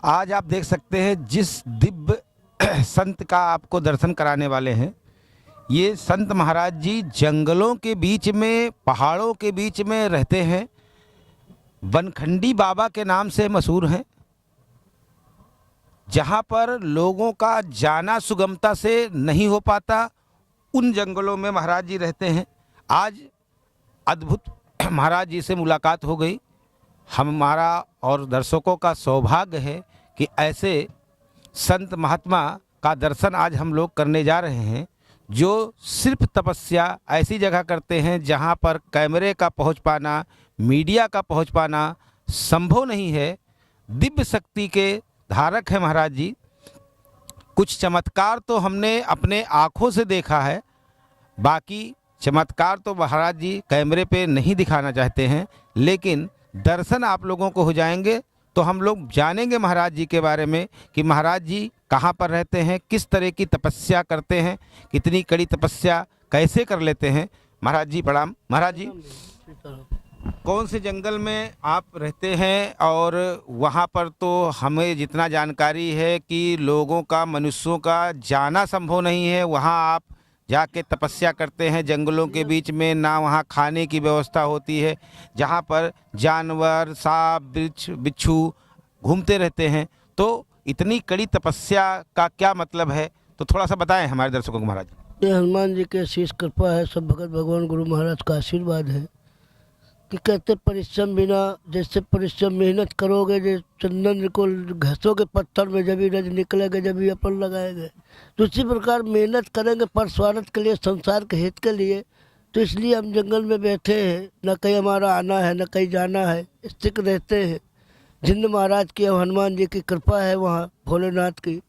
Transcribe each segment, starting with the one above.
आज आप देख सकते हैं जिस दिव्य संत का आपको दर्शन कराने वाले हैं, ये संत महाराज जी जंगलों के बीच में, पहाड़ों के बीच में रहते हैं। बनखंडी बाबा के नाम से मशहूर हैं, जहाँ पर लोगों का जाना सुगमता से नहीं हो पाता, उन जंगलों में महाराज जी रहते हैं। आज अद्भुत महाराज जी से मुलाकात हो गई। हमारा और दर्शकों का सौभाग्य है कि ऐसे संत महात्मा का दर्शन आज हम लोग करने जा रहे हैं, जो सिर्फ तपस्या ऐसी जगह करते हैं जहां पर कैमरे का पहुंच पाना, मीडिया का पहुंच पाना संभव नहीं है। दिव्य शक्ति के धारक है महाराज जी। कुछ चमत्कार तो हमने अपने आँखों से देखा है, बाकी चमत्कार तो महाराज जी कैमरे पे नहीं दिखाना चाहते हैं, लेकिन दर्शन आप लोगों को हो जाएंगे तो हम लोग जानेंगे महाराज जी के बारे में कि महाराज जी कहाँ पर रहते हैं, किस तरह की तपस्या करते हैं, कितनी कड़ी तपस्या कैसे कर लेते हैं। महाराज जी प्रणाम। महाराज जी, कौन से जंगल में आप रहते हैं? और वहाँ पर तो हमें जितना जानकारी है कि लोगों का, मनुष्यों का जाना संभव नहीं है। वहाँ आप जाके तपस्या करते हैं जंगलों के बीच में, ना वहाँ खाने की व्यवस्था होती है, जहाँ पर जानवर, सांप, बिच्छू घूमते रहते हैं। तो इतनी कड़ी तपस्या का क्या मतलब है, तो थोड़ा सा बताएं हमारे दर्शकों को महाराज। ये हनुमान जी के आशीष कृपा है, सब भगत भगवान गुरु महाराज का आशीर्वाद है कि कहते परिश्रम बिना, जैसे परिश्रम मेहनत करोगे, जो चंदन को घसोगे पत्थर में, जब ही रज निकलेगा, जब ही अपन लगाएंगे, तो उसी प्रकार मेहनत करेंगे पर स्वार्थ के लिए, संसार के हित के लिए। तो इसलिए हम जंगल में बैठे हैं, न कहीं हमारा आना है न कहीं जाना है, स्थिर रहते हैं। जिंद महाराज की, हनुमान जी की कृपा है वहाँ, भोलेनाथ की।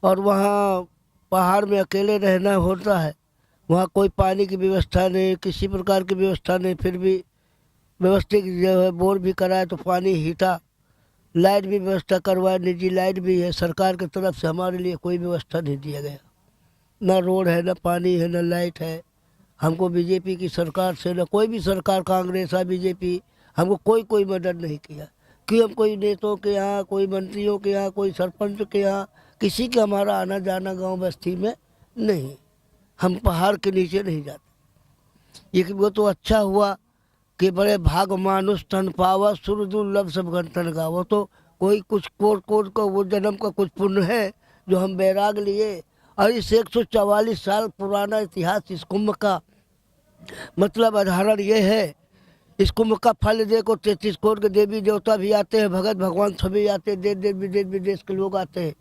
और वहाँ पहाड़ में अकेले रहना होता है, वहाँ कोई पानी की व्यवस्था नहीं, किसी प्रकार की व्यवस्था नहीं, फिर भी व्यवस्थित जो है बोर भी कराए तो पानी हीटा, लाइट भी व्यवस्था करवाए, निजी लाइट भी है। सरकार की तरफ से हमारे लिए कोई व्यवस्था नहीं दिया गया, ना रोड है, ना पानी है, ना लाइट है। हमको बीजेपी की सरकार से, ना कोई भी सरकार, कांग्रेस या बीजेपी, हमको कोई मदद नहीं किया कि हम कोई नेताओं के यहाँ, कोई मंत्रियों के यहाँ, कोई सरपंच के यहाँ, किसी का हमारा आना जाना गाँव बस्ती में नहीं। हम पहाड़ के नीचे नहीं जाते। ये वो तो अच्छा हुआ कि बड़े भाग मानुष तन पावा, सुर दुर्लभ सब घंटन गावो। तो कोई कुछ कोट का वो जन्म का कुछ पुण्य है जो हम बैराग लिए। और इस 144 साल पुराना इतिहास इस कुंभ का मतलब उदाहरण ये है। इस कुंभ का फल देखो, 33 करोड़ के देवी देवता भी आते हैं, भगत भगवान सभी आते हैं, देश विदेश के लोग आते हैं।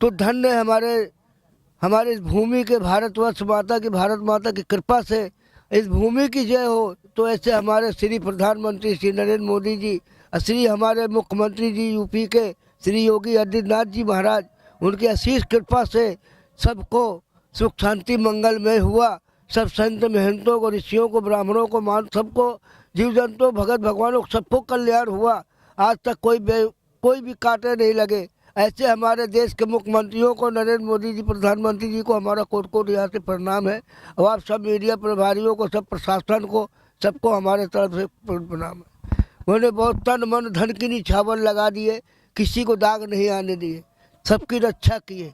तो धन्य हमारे इस भूमि के, भारतवर्ष माता की, भारत माता की कृपा से इस भूमि की जय हो। तो ऐसे हमारे श्री प्रधानमंत्री श्री नरेंद्र मोदी जी, श्री हमारे मुख्यमंत्री जी यूपी के श्री योगी आदित्यनाथ जी महाराज, उनकी आशीष कृपा से सबको सुख शांति मंगलमय हुआ। सब संत महंतों को, ऋषियों को, ब्राह्मणों को, मान सबको, जीव जंतु, भगत भगवानों को, सबको कल्याण हुआ। आज तक कोई भी कांटे नहीं लगे। ऐसे हमारे देश के मुख्यमंत्रियों को, नरेंद्र मोदी जी प्रधानमंत्री जी को हमारा कोट यहाँ से प्रणाम है। और आप सब मीडिया प्रभारियों को, सब प्रशासन को, सबको हमारे तरफ से प्रणाम है। उन्होंने बहुत तन मन धन की निछावर लगा दिए, किसी को दाग नहीं आने दिए, सबकी रक्षा किए।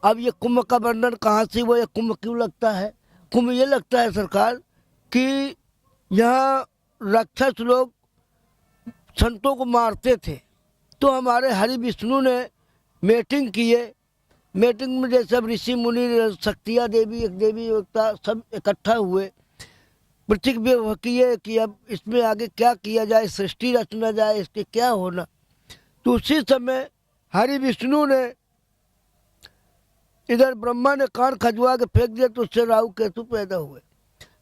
अब ये कुंभ का वर्णन कहाँ से हुआ, ये कुंभ क्यों लगता है? कुंभ ये लगता है सरकार कि यहाँ राक्षस लोग संतों को मारते थे, तो हमारे हरि विष्णु ने मीटिंग किए। मीटिंग में जैसे ऋषि मुनि, शक्तियाँ देवी, एक देवी देवता सब इकट्ठा हुए, प्रतिज्ञा किए कि अब इसमें आगे क्या किया जाए, सृष्टि रचना जाए, इसके क्या होना। तो उसी समय हरि विष्णु ने, इधर ब्रह्मा ने कान खजवा के फेंक दिया, तो उससे राहु केतु पैदा हुए।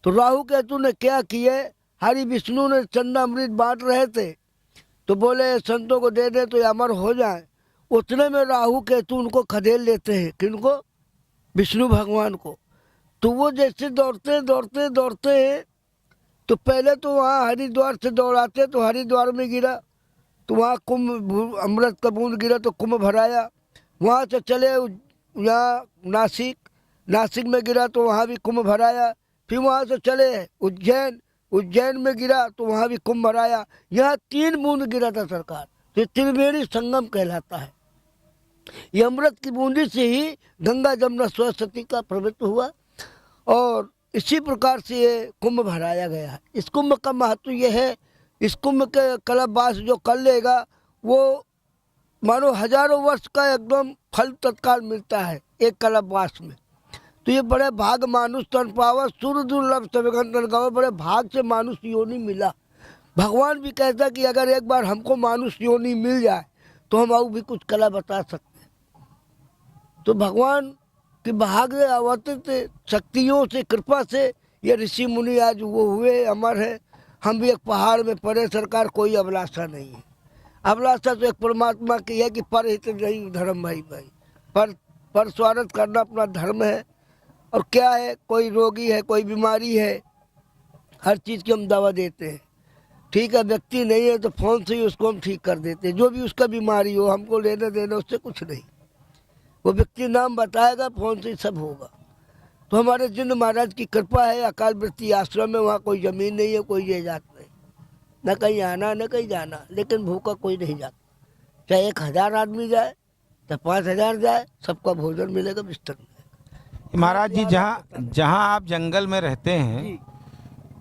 तो राहु केतु ने क्या किए, हरि विष्णु ने चंडामृत बांट रहे थे, तो बोले संतों को दे दे तो ये अमर हो जाए। उतने में राहु केतु उनको खदेड़ लेते हैं, किनको? विष्णु भगवान को। तो वो जैसे दौड़ते हैं, तो पहले तो वहाँ हरिद्वार से दौड़ाते, तो हरिद्वार में गिरा, तो वहाँ कुंभ, अमृत का बूंद गिरा तो कुंभ भराया। वहाँ से चले यहाँ नासिक में गिरा तो वहाँ भी कुंभ भराया। फिर वहाँ से चले उज्जैन में गिरा तो वहाँ भी कुंभ भराया। यहाँ 3 बूंद गिरा था सरकार। तो ये त्रिवेणी संगम कहलाता है। ये अमृत की बूंदी से ही गंगा जमुना सरस्वती का प्रभुत्व हुआ और इसी प्रकार से ये कुंभ भराया गया है। इस कुंभ का महत्व ये है, इस कुंभ के कलशवास जो कर लेगा वो मानो हजारों वर्ष का एकदम फल तत्काल मिलता है एक कलशवास में। तो ये बड़े भाग मानुष तन पावा सूर्य दुर्लभ सवेगन तन गावा, बड़े भाग से मानुष योनि मिला। भगवान भी कहता कि अगर एक बार हमको मानुष योनि मिल जाए तो हम और भी कुछ कला बता सकते हैं। तो भगवान के भाग्य अवतरित शक्तियों से कृपा से ये ऋषि मुनि आज वो हुए अमर है। हम भी एक पहाड़ में पड़े, सरकार कोई अभिलाषा नहीं है। अभिलाषा तो एक परमात्मा की है कि पर हित नहीं धर्म भाई पर स्वागत करना अपना धर्म है। और क्या है, कोई रोगी है, कोई बीमारी है, हर चीज़ की हम दवा देते हैं। ठीक है, व्यक्ति नहीं है तो फ़ोन से ही उसको हम ठीक कर देते हैं। जो भी उसका बीमारी हो, हमको लेना देना उससे कुछ नहीं। वो व्यक्ति नाम बताएगा, फ़ोन से ही सब होगा। तो हमारे जिंद महाराज की कृपा है। अकाल वृत्ति आश्रम में, वहाँ कोई ज़मीन नहीं है, कोई जायदाद नहीं, न कहीं आना न कहीं जाना, लेकिन भूखा कोई नहीं जाता। चाहे 1000 आदमी जाए, चाहे 5000 जाए, सबका भोजन मिलेगा, बिस्तर मिलेगा। महाराज जी, जहाँ आप जंगल में रहते हैं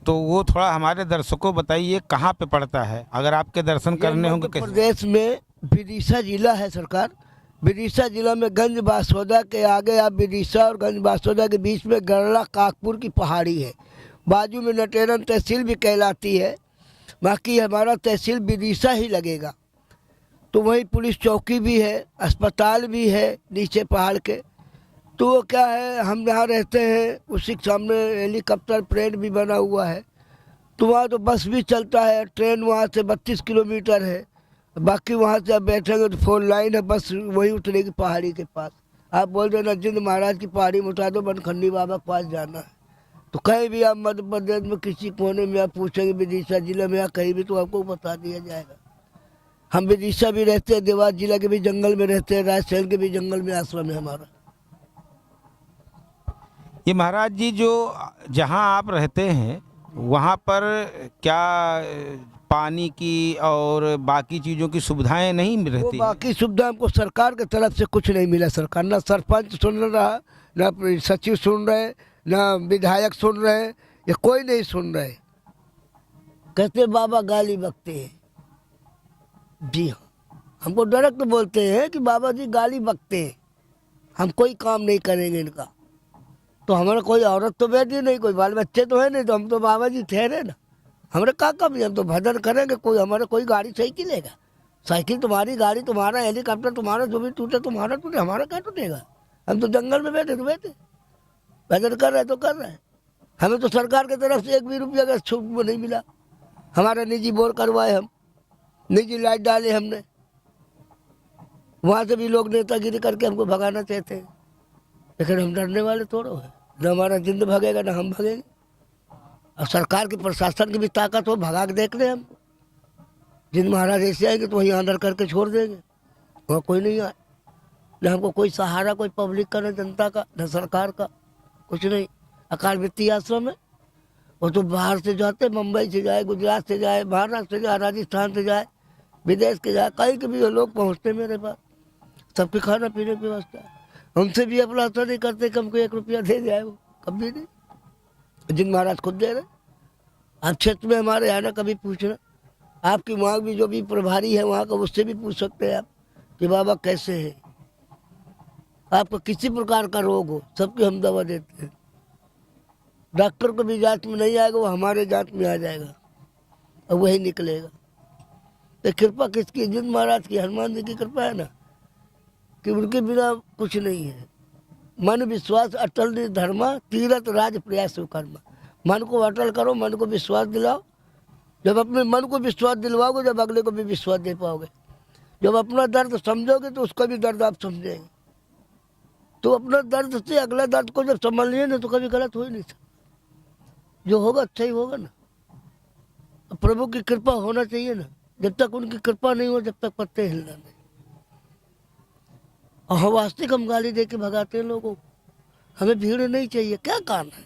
तो वो थोड़ा हमारे दर्शकों बताइए कहाँ पे पड़ता है, अगर आपके दर्शन करने होंगे कैसे? प्रदेश में विदिशा जिला है सरकार। विदिशा जिला में गंज बासोदा के आगे, आप विदिशा और गंज बासोदा के बीच में गरला काकपुर की पहाड़ी है। बाजू में नटेरन तहसील भी कहलाती है। बाकी हमारा तहसील विदिशा ही लगेगा। तो वहीं पुलिस चौकी भी है, अस्पताल भी है नीचे पहाड़ के। तो वो क्या है, हम जहाँ रहते हैं उसी के सामने हेलीकॉप्टर प्लेन भी बना हुआ है। तो वहाँ तो बस भी चलता है, ट्रेन वहाँ से 32 किलोमीटर है। बाकी वहाँ से आप बैठेंगे तो 4 लाइन है, बस वही उतरेगी पहाड़ी के पास। आप बोल रहे ना जिंद महाराज की पहाड़ी में उठा दो, बनखंडी बाबा के पास जाना है। तो कहीं भी आप मध्य प्रदेश में किसी कोने में आप पूछेंगे विदिशा जिले में या कहीं भी, तो आपको बता दिया जाएगा। हम विदिशा भी रहते हैं, देवास जिला के भी जंगल में रहते हैं, राजशहर के भी जंगल में आश्रम है हमारा। ये महाराज जी, जो जहाँ आप रहते हैं वहाँ पर क्या पानी की और बाकी चीज़ों की सुविधाएं नहीं रहती? बाकी सुविधा हमको सरकार की तरफ से कुछ नहीं मिला। सरकार ना सरपंच सुन रहा, ना सचिव सुन रहे, ना विधायक सुन रहे, या कोई नहीं सुन रहे। कहते बाबा गाली बकते हैं। जी हाँ, हमको डायरेक्ट बोलते हैं कि बाबा जी गाली बकते हैं, हम कोई काम नहीं करेंगे इनका। तो हमारा कोई औरत तो बैठी नहीं, कोई बाल बच्चे तो है नहीं, तो हम तो बाबा जी ठहरे ना। हमारे का कम, हम तो भजन करेंगे। कोई हमारा कोई गाड़ी साइकिल लेगा, साइकिल तुम्हारी, गाड़ी तुम्हारा, हेलीकॉप्टर तुम्हारा, जो भी टूटे तुम्हारा टूटे, हमारा क्या टूटेगा? हम तो जंगल में बैठे तो बैठे, भजन कर रहे तो कर रहे हैं। हमें तो सरकार की तरफ से 1 भी रुपया का छूट नहीं मिला। हमारा निजी बोर करवाए, हम निजी लाइट डाले हमने। वहाँ से भी लोग नेतागिरी करके हमको भगाना चाहते हैं, लेकिन हम डरने वाले थोड़ो है। न हमारा जिंद भगेगा ना हम भगेंगे। और सरकार की प्रशासन की भी ताकत हो, भगा के देख ले हमको। जिन महाराज ऐसे आएंगे तो वहीं अंदर करके छोड़ देंगे, वहाँ कोई नहीं आए। न हमको कोई सहारा, कोई पब्लिक का, न जनता का, न सरकार का, कुछ नहीं। अकाल वृत्ति आश्रम है। वो तो बाहर से जाते, मुंबई से जाए, गुजरात से जाए, महाराष्ट्र से जाए, राजस्थान से जाए, विदेश के जाए, कहीं के भी लोग पहुँचते मेरे पास। सबके खाना पीने की व्यवस्था है। हमसे भी अपना तो नहीं करते कि हमको 1 रुपया दे जाए, वो कभी नहीं। जिन महाराज खुद दे रहे। आप क्षेत्र में हमारे आना, कभी पूछना। आपकी वहाँ भी जो भी प्रभारी है वहाँ का, उससे भी पूछ सकते हैं आप कि बाबा कैसे है। आपको किसी प्रकार का रोग हो, सबकी हम दवा देते हैं। डॉक्टर को भी जांच में नहीं आएगा, वो हमारे जांच में आ जाएगा और वही निकलेगा। तो कृपा किसकी? जिन महाराज की, हनुमान जी की कृपा है ना, कि उनके बिना कुछ नहीं है। मन विश्वास अटल धर्मा, तीरथ राज प्रयास कर्मा। मन को अटल करो, मन को विश्वास दिलाओ। जब अपने मन को विश्वास दिलवाओगे, जब अगले को भी विश्वास दे पाओगे। जब अपना दर्द समझोगे तो उसका भी दर्द आप समझेंगे। तो अपना दर्द से अगला दर्द को जब समझ लिए ना, तो कभी गलत हो ही नहीं सकता। जो होगा अच्छा ही होगा ना। प्रभु की कृपा होना चाहिए ना। जब तक उनकी कृपा नहीं हो, जब तक पत्ते हिलना नहीं। और वास्तविक हम गाली दे के भगाते हैं लोगों को। हमें भीड़ नहीं चाहिए, क्या काम है?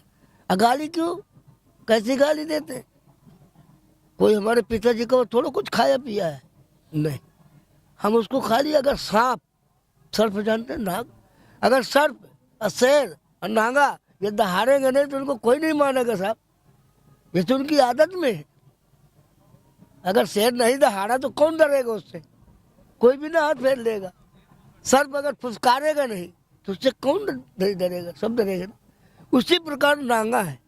गाली क्यों, कैसी गाली देते? कोई हमारे पिताजी को थोड़ा कुछ खाया पिया है? नहीं, हम उसको खा लिए। अगर सांप, सर्प जानते हैं, नाग, अगर सर्प और शेर और नागा ये दहाड़ेंगे नहीं तो उनको कोई नहीं मानेगा साहब, ये तो उनकी आदत में है। अगर शेर नहीं दहाड़ा तो कौन डरेगा उससे? कोई भी ना हाथ फेर लेगा। सर्प अगर फुसकारेगा नहीं तो उससे कौन नहीं डरेगा? सब डरेगा ना। उसी प्रकार नांगा है,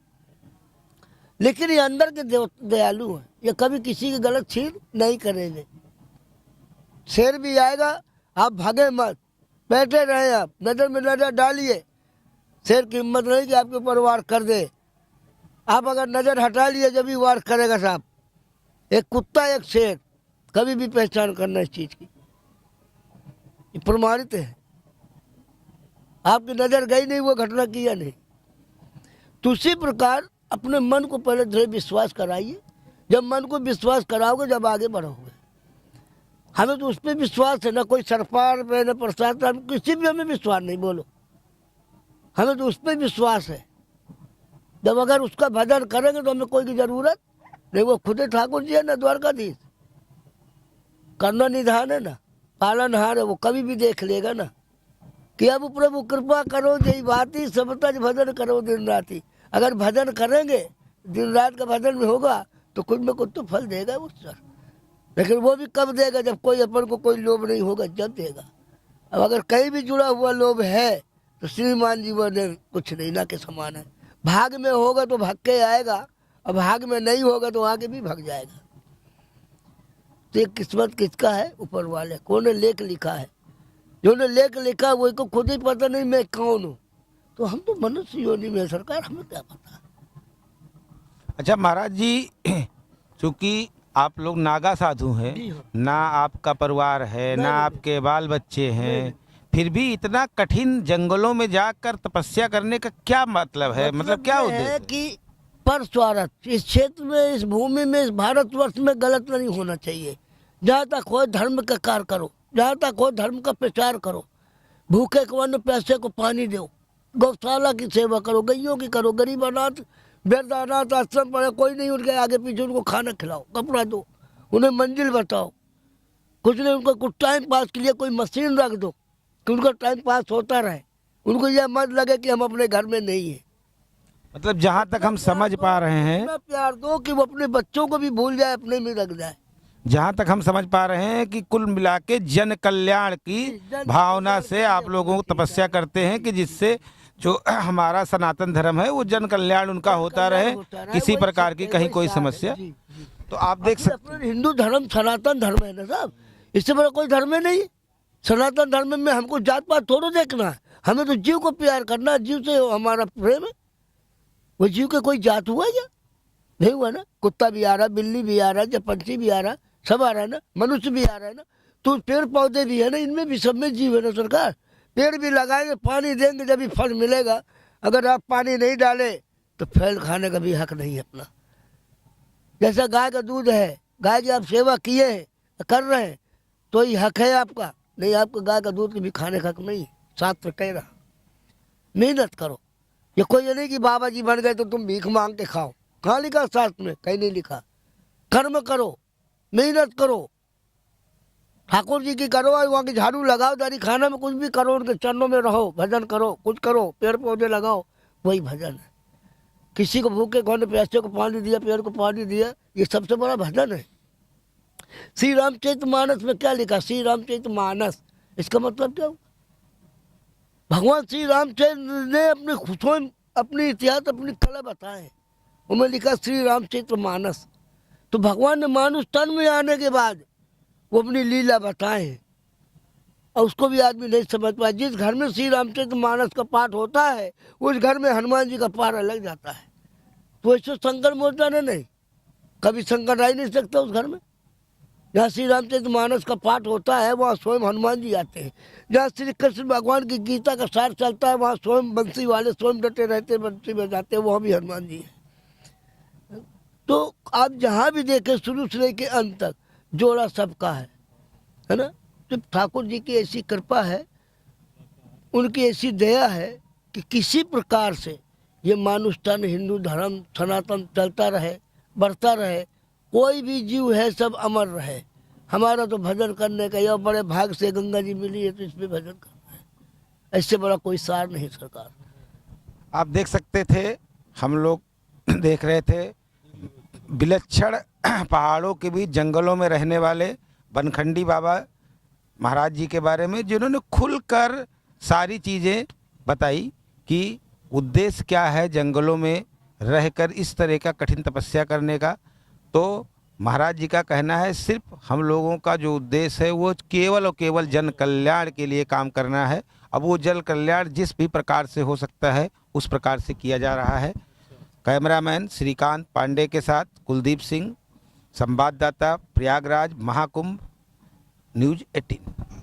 लेकिन ये अंदर के दयालु है, ये कभी किसी की गलत छीन नहीं करेंगे। शेर भी आएगा, आप भागे मत, बैठे रहे, आप नजर में नजर डालिए। शेर की हिम्मत नहीं कि आपके ऊपर वार कर दे। आप अगर नजर हटा लिए जब भी वार करेगा साहब। एक कुत्ता एक शेर, कभी भी पहचान करना इस चीज की, ये प्रमाणित है। आपकी नजर गई नहीं, वो घटना किया नहीं। तो उसी प्रकार अपने मन को पहले दृढ़ विश्वास कराइए। जब मन को विश्वास कराओगे जब आगे बढ़ोगे। हमें तो उस पर विश्वास है, ना कोई सरकार पे न प्रशासन, किसी भी हमें विश्वास नहीं। बोलो, हमें तो उस पर विश्वास है। जब अगर उसका भजन करेंगे तो हमें कोई की जरूरत नहीं। वो खुद ठाकुर जी है ना, द्वारकाधीश, करना निधान है ना, पालनहार है। वो कभी भी देख लेगा ना कि अब प्रभु कृपा करो जय बाती, सब तज भजन करो दिन राती। अगर भजन करेंगे, दिन रात का भजन में होगा तो कुछ में कुछ तो फल देगा वो सर। लेकिन वो भी कब देगा? जब कोई अपन को कोई लोभ नहीं होगा, जब देगा। अब अगर कहीं भी जुड़ा हुआ लोभ है तो श्रीमान जी वो कुछ नहीं, ना के समान है। भाग में होगा तो भाग के आएगा, और भाग में नहीं होगा तो आगे भी भाग जाएगा। तो ये किस्मत किसका है? ऊपर वाले को ने लेख लिखा है। जो ने लेख लिखा वही को खुद ही पता नहीं मैं कौन हूँ। तो हम तो मनुष्य योनि में सरकार, हमें क्या पता। अच्छा महाराज जी, चूंकि आप लोग नागा साधु हैं, जी हाँ। ना आपका परिवार है, ना नहीं। आपके बाल बच्चे हैं, फिर भी इतना कठिन जंगलों में जाकर तपस्या करने का क्या मतलब है? मतलब क्या ये उद्देश्य है है? कि पर स्वार्थ इस क्षेत्र में, इस भूमि में, इस भारतवर्ष में गलत नहीं होना चाहिए। जहाँ तक हो धर्म का कार्य करो, जहाँ तक हो धर्म का प्रचार करो। भूखे को अन्न, प्यासे को पानी दो, गौशाला की सेवा करो, गैयों की करो, गरीब अनाथ वृद्ध अनाथ आश्रम पड़े, कोई नहीं उनके आगे पीछे, उनको खाना खिलाओ, कपड़ा दो, उन्हें मंजिल बताओ। कुछ नहीं, उनको कुछ टाइम पास के लिए कोई मशीन रख दो कि उनका टाइम पास होता रहे। उनको यह मत लगे कि हम अपने घर में नहीं है। मतलब जहाँ तक हम समझ पा रहे हैं, इतना प्यार दो कि वो अपने बच्चों को भी भूल जाए, अपने में रख जाए। जहाँ तक हम समझ पा रहे हैं कि कुल मिला के जन कल्याण की भावना से आप लोगों को तपस्या करते हैं कि जिससे जो हमारा सनातन धर्म है वो जन कल्याण उनका होता रहे, किसी प्रकार की कहीं कोई समस्या। तो आप देख सकते अपना हिंदू धर्म सनातन धर्म है ना साहब, इससे बड़ा कोई धर्म नहीं। सनातन धर्म में हमको जात पात थोड़ा देखना है, हमें तो जीव को प्यार करना, जीव से हमारा प्रेम है। वो जीव के कोई जात हुआ क्या? नहीं हुआ ना। कुत्ता भी आ रहा, बिल्ली भी आ रहा, पंछी भी आ रहा, सब आ रहा है ना, मनुष्य भी आ रहा है ना। तो पेड़ पौधे भी है ना, इनमें भी सब में जीव है ना सरकार। पेड़ भी लगाएंगे, पानी देंगे, जब भी फल मिलेगा। अगर आप पानी नहीं डाले तो फल खाने का भी हक नहीं है अपना। जैसा गाय का दूध है, गाय की आप सेवा किए हैं, कर रहे हैं, तो ये हक है आपका। नहीं, आपका गाय का दूध भी खाने का हक नहीं। शास्त्र कह रहा, मेहनत करो। ये कोई ये नहीं कि बाबा जी बन गए तो तुम भीख मांग के खाओ। कहाँ लिखा शास्त्र में? कहीं नहीं लिखा। कर्म करो, मेहनत करो, ठाकुर जी की करो, और वहाँ की झाड़ू लगाओ, दारी खाना में कुछ भी करो, उनके चरणों में रहो, भजन करो, कुछ करो, पेड़ पौधे लगाओ, वही भजन है। किसी को भूखे को प्यासे को पानी दिया, पेड़ को पानी दिया, ये सबसे बड़ा भजन है। श्री रामचरितमानस में क्या लिखा? श्री रामचरितमानस, इसका मतलब क्या? भगवान श्री रामचंद्र ने अपने स्वयं अपनी इतिहास, अपनी कला बताए, उनमें लिखा श्री रामचरितमानस। तो भगवान ने मानुष तन में आने के बाद वो अपनी लीला बताए, और उसको भी आदमी नहीं समझ पाया। जिस घर में श्री रामचरितमानस का पाठ होता है उस घर में हनुमान जी का पारा लग जाता है। तो ऐसे संकट मोचता नहीं, कभी संकट आ ही नहीं सकता उस घर में। जहाँ श्री रामचरितमानस का पाठ होता है वहाँ स्वयं हनुमान जी आते हैं। जहाँ श्री कृष्ण भगवान की गीता का सार चलता है वहाँ स्वयं बंसी वाले स्वयं डटे रहते, बंसी बजाते हैं, वहाँ भी हनुमान जी है। तो आप जहाँ भी देखें, शुरू से लेके अंत तक जोड़ा सबका है ना। तो ठाकुर जी की ऐसी कृपा है, उनकी ऐसी दया है कि किसी प्रकार से ये मानुष तन, हिंदू धर्म सनातन चलता रहे, बढ़ता रहे। कोई भी जीव है सब अमर रहे। हमारा तो भजन करने का, यह बड़े भाग से गंगा जी मिली है तो इसमें भजन करना है, ऐसे बड़ा कोई सार नहीं सरकार। आप देख सकते थे, हम लोग देख रहे थे विलक्षण पहाड़ों के बीच जंगलों में रहने वाले बनखंडी बाबा महाराज जी के बारे में, जिन्होंने खुलकर सारी चीज़ें बताई कि उद्देश्य क्या है जंगलों में रहकर इस तरह का कठिन तपस्या करने का। तो महाराज जी का कहना है सिर्फ हम लोगों का जो उद्देश्य है वो केवल और केवल जन कल्याण के लिए काम करना है। अब वो जन कल्याण जिस भी प्रकार से हो सकता है उस प्रकार से किया जा रहा है। कैमरामैन श्रीकांत पांडे के साथ कुलदीप सिंह, संवाददाता प्रयागराज महाकुंभ, न्यूज़ 18।